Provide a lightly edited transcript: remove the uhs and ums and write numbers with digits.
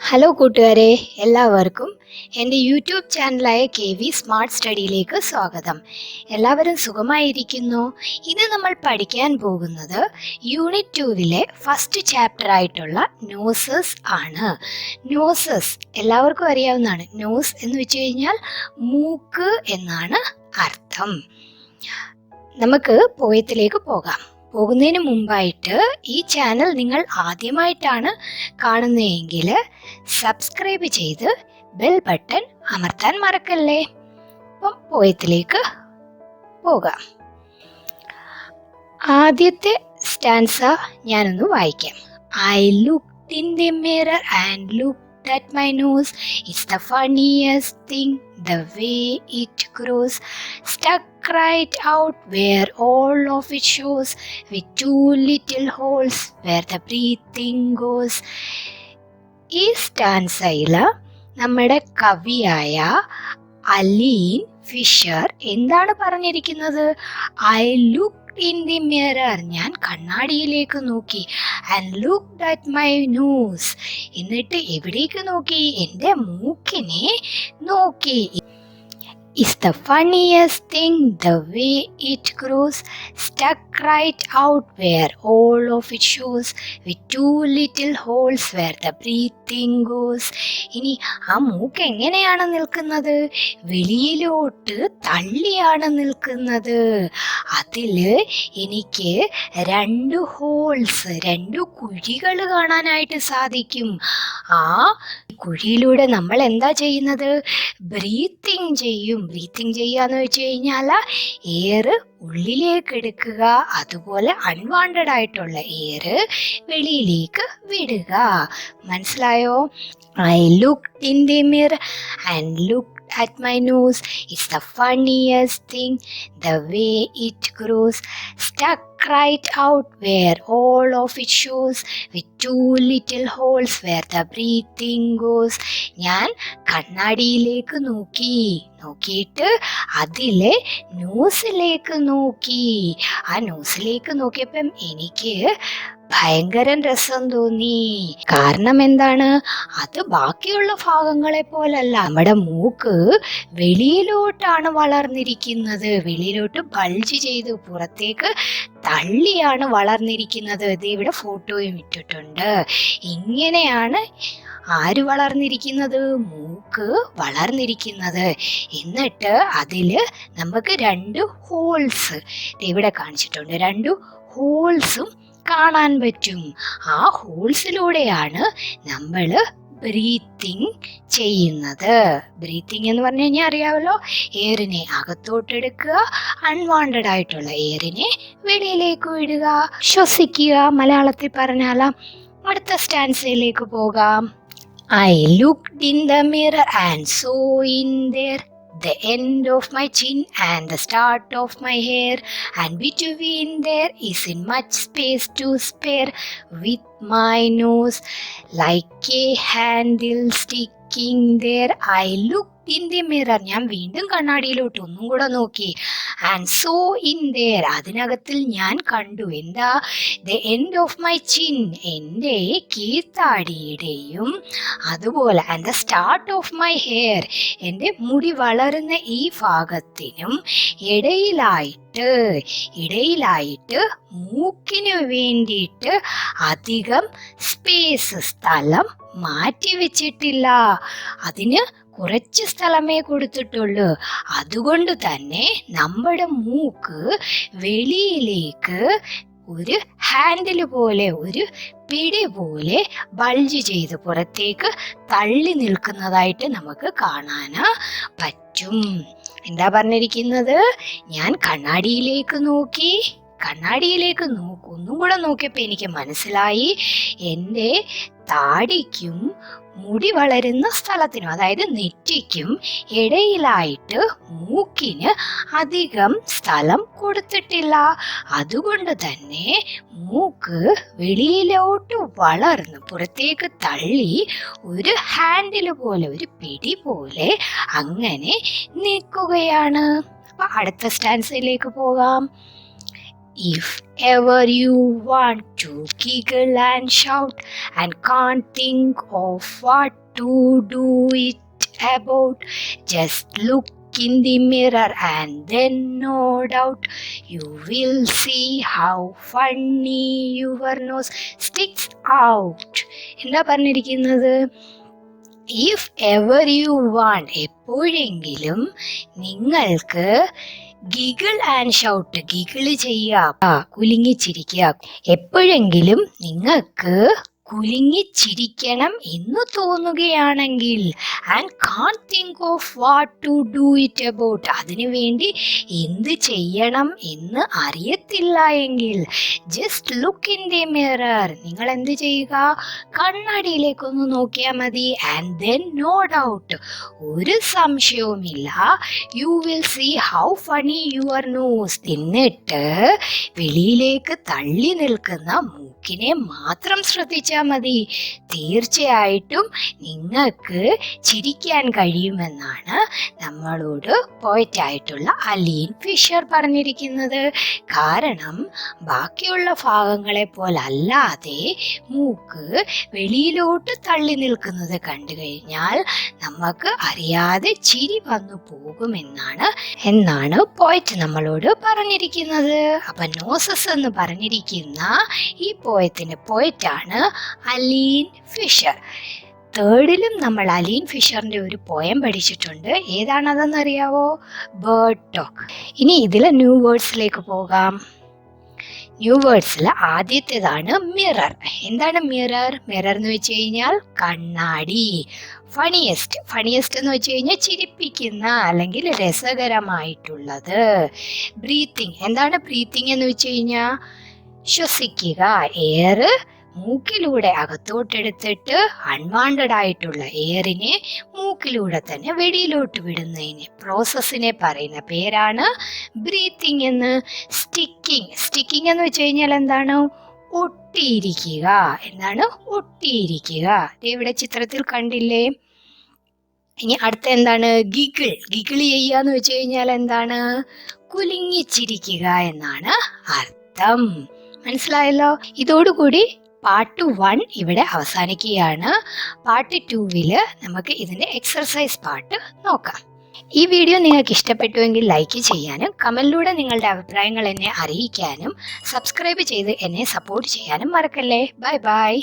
Hello കൂട്ടുകാരെ, എല്ലാവർക്കും എൻ്റെ യൂട്യൂബ് ചാനലായ KV സ്മാർട്ട് സ്റ്റഡിയിലേക്ക് സ്വാഗതം. എല്ലാവരും സുഖമായിരിക്കുന്നു. ഇന്ന് നമ്മൾ പഠിക്കാൻ പോകുന്നത് യൂണിറ്റ് 2വിലെ ഫസ്റ്റ് ചാപ്റ്റർ ആയിട്ടുള്ള നോസസ് ആണ്. നോസസ് എല്ലാവർക്കും അറിയാവുന്നതാണ്. നോസ് എന്ന് വെച്ച് കഴിഞ്ഞാൽ മൂക്ക് എന്നാണ് അർത്ഥം. നമുക്ക് പോയത്തിലേക്ക് പോകാം. പോകുന്നതിന് മുമ്പായിട്ട് ഈ ചാനൽ നിങ്ങൾ ആദ്യമായിട്ടാണ് കാണുന്നതെങ്കിൽ സബ്സ്ക്രൈബ് ചെയ്ത് ബെൽ ബട്ടൺ അമർത്താൻ മറക്കല്ലേ. അപ്പം പോയത്തിലേക്ക് പോകാം. ആദ്യത്തെ സ്റ്റാൻസ ഞാനൊന്ന് വായിക്കാം. I looked in the mirror and looked at my nose. It's the funniest thing, the way it grows. Stuck right out where all of it shows, with two little holes where the breathing goes. ഈ സ്റ്റാൻസയിൽ നമ്മുടെ കവിയായ alien Fisher എന്താണ് പറഞ്ഞിരിക്കുന്നത്? I look in the mirror, ഞാൻ കണ്ണാടിയിലേക്ക് നോക്കി. And looked at my nose, എന്നിട്ട് എവിടേക്ക് നോക്കി? എൻ്റെ മൂക്കിനെ നോക്കി. Is the funniest thing, the way it grows, stuck right out where all of it shows, with two little holes where the breathing goes. ഇനി ആ മൂക്ക് എങ്ങനെയാണ് നിൽക്കുന്നത്? വെളിയിലോട്ട് തള്ളിയാണ് നിൽക്കുന്നത്. അതില് എനിക്ക് രണ്ട് ഹോൾസ്, രണ്ട് കുഴികൾ കാണാനായിട്ട് സാധിക്കും. ആ കുഴിയിലൂടെ നമ്മൾ എന്താ ചെയ്യുന്നത്? ബ്രീത്തിങ് ചെയ്യും. ബ്രീത്തിങ് ചെയ്യാന്ന് വെച്ച് കഴിഞ്ഞാൽ എയർ ഉള്ളിലേക്ക് എടുക്കുക, അതുപോലെ അൺവാണ്ടഡ് ആയിട്ടുള്ള എയർ വെളിയിലേക്ക് വിടുക. മനസ്സിലായോ? I looked in the mirror and looked at my nose. It's the funniest thing, the way it grows. Stuck right out where all of it shows, with two little holes where the breathing goes. ഞാൻ കണ്ണാടിയിലേക്ക് നോക്കിയിട്ട് അതിലെ നോസിലേക്ക് നോക്കി. ആ നോസിലേക്ക് നോക്കിയപ്പം എനിക്ക് ഭയങ്കര രസം തോന്നി. കാരണം എന്താണ്? അത് ബാക്കിയുള്ള ഭാഗങ്ങളെ പോലല്ല. നമ്മുടെ മൂക്ക് വെളിയിലോട്ടാണ് വളർന്നിരിക്കുന്നത്. വെളിയിലോട്ട് ബൾജ് ചെയ്ത് പുറത്തേക്ക് തള്ളിയാണ് വളർന്നിരിക്കുന്നത്. ഇത് ഇവിടെ ഫോട്ടോയും ഇട്ടിട്ടുണ്ട്. ഇങ്ങനെയാണ് ആര് വളർന്നിരിക്കുന്നത്? മൂക്ക് വളർന്നിരിക്കുന്നത്. എന്നിട്ട് അതില് നമുക്ക് രണ്ട് ഹോൾസ് ഇവിടെ കാണിച്ചിട്ടുണ്ട്. രണ്ട് ഹോൾസും കാണാൻ പറ്റും. ആ ഹോൾസിലൂടെയാണ് നമ്മൾ ബ്രീത്തിങ് ചെയ്യുന്നത്. ബ്രീത്തിങ് എന്ന് പറഞ്ഞു കഴിഞ്ഞാൽ അറിയാമല്ലോ, എയറിനെ അകത്തോട്ടെടുക്കുക, അൺവാണ്ടഡ് ആയിട്ടുള്ള എയറിനെ വെളിയിലേക്ക് വിടുക, ശ്വസിക്കുക. മലയാളത്തിൽ പറഞ്ഞാൽ അടുത്ത സ്റ്റാൻസയിലേക്ക് പോകാം. I looked in the mirror and saw in there the end of my chin and the start of my hair, and between there isn't much space to spare, with my nose like a handle sticking there. I looked in the mirror, ഞാൻ വീണ്ടും കണ്ണാടിയിലോട്ട് ഒന്നും കൂടെ നോക്കി. and saw in there, അതിനകത്തിൽ ഞാൻ കണ്ടു. എന്താ? the end of my chin, എൻ്റെ കീഴ്ത്താടിയുടെയും അതുപോലെ and the start of my hair, എൻ്റെ മുടി വളരുന്ന ഈ ഭാഗത്തിനും ഇടയിലായിട്ട് മൂക്കിന് വേണ്ടിയിട്ട് അധികം സ്പേസ്, സ്ഥലം മാറ്റി വെച്ചിട്ടില്ല. അതിന് കുറച്ച് സ്ഥലമേ കൊടുത്തിട്ടുള്ളൂ. അതുകൊണ്ട് തന്നെ നമ്മുടെ മൂക്ക് വെളിയിലേക്ക് ഒരു ഹാൻഡിൽ പോലെ, ഒരു പിടി പോലെ ബൾജ് ചെയ്ത് പുറത്തേക്ക് തള്ളി നിൽക്കുന്നതായിട്ട് നമുക്ക് കാണാൻ പറ്റും. എന്താ പറഞ്ഞിരിക്കുന്നത്? ഞാൻ കണ്ണാടിയിലേക്ക് നോക്കി. ഒന്നും കൂടെ നോക്കിയപ്പോൾ എനിക്ക് മനസ്സിലായി, എൻ്റെ താടിക്കും മുടി വളരുന്ന സ്ഥലത്തിനും, അതായത് നെറ്റിക്കും ഇടയിലായിട്ട് മൂക്കിന് അധികം സ്ഥലം കൊടുത്തിട്ടില്ല. അതുകൊണ്ട് തന്നെ മൂക്ക് വെളിയിലോട്ട് വളർന്ന് പുറത്തേക്ക് തള്ളി ഒരു ഹാൻഡിൽ പോലെ, ഒരു പിടി പോലെ അങ്ങനെ നിൽക്കുകയാണ്. അപ്പൊ അടുത്ത സ്റ്റാൻസയിലേക്ക് പോകാം. If ever you want to giggle and shout and can't think of what to do it about, just look in the mirror and then no doubt you will see how funny your nose sticks out. എന്താ പറഞ്ഞിരിക്കുന്നത്? If ever you want, എപ്പോഴെങ്കിലും നിങ്ങൾക്ക് giggle and shout, ഗിഗിള് ചെയ്യുക, കുലുങ്ങിച്ചിരിക്കുക, എപ്പോഴെങ്കിലും നിങ്ങൾക്ക് കുലുങ്ങിച്ചിരിക്കണം എന്ന് തോന്നുകയാണെങ്കിൽ, and can't think of what to do it about, അതിനു വേണ്ടി എന്ത് ചെയ്യണം എന്ന് അറിയത്തില്ല എങ്കിൽ, just look in the mirror, നിങ്ങൾ എന്ത് ചെയ്യുക, കണ്ണാടിയിലേക്കൊന്ന് നോക്കിയാൽ മതി. ആൻഡ് ദെൻ നോ ഡൗട്ട്, ഒരു സംശയവുമില്ല, you will see how funny your nose, എന്നിട്ട് വെളിയിലേക്ക് തള്ളി നിൽക്കുന്ന മൂക്കിനെ മാത്രം ശ്രദ്ധിച്ചാൽ മതി, തീർച്ചയായിട്ടും നിങ്ങൾക്ക് ചിരിക്കാൻ കഴിയുമെന്നാണ് നമ്മളോട് പോയറ്റായിട്ടുള്ള അലീൻ ഫിഷർ പറഞ്ഞിരിക്കുന്നത്. കാരണം ബാക്കിയുള്ള ഭാഗങ്ങളെ പോലല്ലാതെ മൂക്ക് വെളിയിലോട്ട് തള്ളി നിൽക്കുന്നത് കണ്ടു കഴിഞ്ഞാൽ നമുക്ക് അറിയാതെ ചിരി വന്നു പോകുമെന്നാണ് പോയറ്റ് നമ്മളോട് പറഞ്ഞിരിക്കുന്നത്. അപ്പൊ നോസസ് എന്ന് പറഞ്ഞിരിക്കുന്ന ഈ പോയറ്റാണ് അലീൻ ഫിഷർ. തേർഡിലും നമ്മൾ അലീൻ ഫിഷറിന്റെ ഒരു പോയം പഠിച്ചിട്ടുണ്ട്. ഏതാണതെന്ന് അറിയാവോ? Bird talk. ഇനി ഇതിലെ ന്യൂ വേർഡ്സിലേക്ക് പോകാം. ന്യൂ വേർഡ്സിൽ ആദ്യത്തേതാണ് മിറർ. എന്താണ് മിറർ? മിറർ എന്ന് വെച്ച് കഴിഞ്ഞാൽ കണ്ണാടി. ഫണിയസ്റ്റ് എന്ന് വെച്ച് കഴിഞ്ഞാൽ ചിരിപ്പിക്കുന്ന അല്ലെങ്കിൽ രസകരമായിട്ടുള്ളത്. ബ്രീത്തിങ്. എന്താണ് ബ്രീത്തിങ് എന്ന് വെച്ച് കഴിഞ്ഞാൽ ശ്വസിക്കുക, എയർ മൂക്കിലൂടെ അകത്തോട്ടെടുത്തിട്ട് അൺവാണ്ടഡ് ആയിട്ടുള്ള എയറിനെ മൂക്കിലൂടെ തന്നെ വെളിയിലോട്ട് വിടുന്നതിന് പ്രോസസ്സിനെ പറയുന്ന പേരാണ് ബ്രീത്തിങ് എന്ന്. സ്റ്റിക്കിങ് എന്ന് വെച്ച് കഴിഞ്ഞാൽ എന്താണ്? ഒട്ടിയിരിക്കുക. എന്താണ്? ഒട്ടിയിരിക്കുക. ഇവിടെ ചിത്രത്തിൽ കണ്ടില്ലേ? ഇനി അടുത്ത എന്താണ്? ഗിഗിൾ ചെയ്യുക എന്ന് വെച്ച് കഴിഞ്ഞാൽ എന്താണ്? കുലുങ്ങിച്ചിരിക്കുക എന്നാണ് അർത്ഥം. മനസ്സിലായല്ലോ? ഇതോടുകൂടി പാർട്ട് 1 ഇവിടെ അവസാനിക്കുകയാണ്. പാർട്ട് 2 നമുക്ക് ഇതിന്റെ എക്സർസൈസ് പാർട്ട് നോക്കാം. ഈ വീഡിയോ നിങ്ങൾക്ക് ഇഷ്ടപ്പെട്ടുവെങ്കിൽ ലൈക്ക് ചെയ്യാനും കമന്റിലൂടെ നിങ്ങളുടെ അഭിപ്രായങ്ങൾ എന്നെ അറിയിക്കാനും സബ്സ്ക്രൈബ് ചെയ്ത് എന്നെ സപ്പോർട്ട് ചെയ്യാനും മറക്കല്ലേ. Bye bye.